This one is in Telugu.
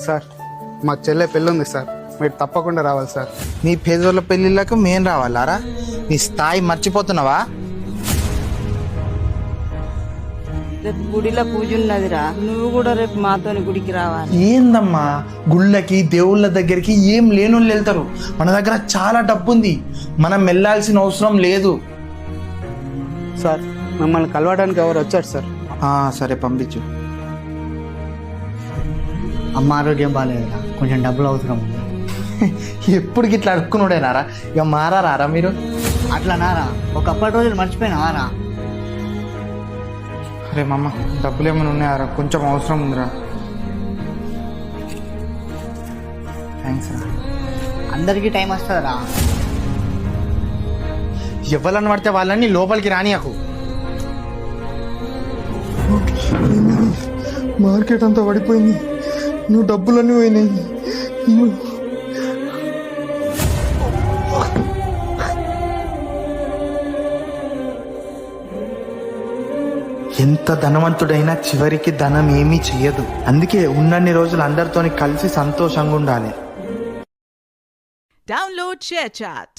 సార్ మా చెల్లె పెళ్ళి ఉంది సార్, మీరు తప్పకుండా రావాలి సార్. నీ పేదోళ్ళ పెళ్ళిళ్ళకు మేం రావాలారా? నీ స్థాయి మర్చిపోతున్నావా? రేపు గుడిలో పూజ ఉన్నదిరా, నువ్వు కూడా రేపు మాతోని గుడికి రావాలి. ఏందమ్మా, గుళ్ళకి దేవుళ్ళ దగ్గరికి ఏం లేనోళ్ళు వెళ్తారు. మన దగ్గర చాలా డబ్బు ఉంది, మనం వెళ్ళాల్సిన అవసరం లేదు. సార్ మిమ్మల్ని కలవడానికి ఎవరు వచ్చారు సార్? సరే పంపించు. అమ్మ ఆరోగ్యం బాగాలేదురా, కొంచెం డబ్బులు అవసరం ఉంది. ఎప్పుడు ఇట్లా అడుక్కున్నాడేనారా? ఇక మారారా మీరు? అట్లా నారా, ఒకప్పటి రోజులు మర్చిపోయినావారా? అరే మామ, డబ్బులు ఏమైనా ఉన్నాయారా? కొంచెం అవసరం ఉందిరా. థ్యాంక్స్ రా. అందరికీ టైం వస్తుందిరా. ఎవరని పడితే వాళ్ళని లోపలికి రానియకు. మార్కెట్ అంతా పడిపోయింది, నువ్వు డబ్బులన్నీ పోయినాయి. ఎంత ధనవంతుడైనా చివరికి ధనం ఏమీ చెయ్యదు. అందుకే ఉన్నన్ని రోజులు అందరితోని కలిసి సంతోషంగా ఉండాలి. Download ShareChat.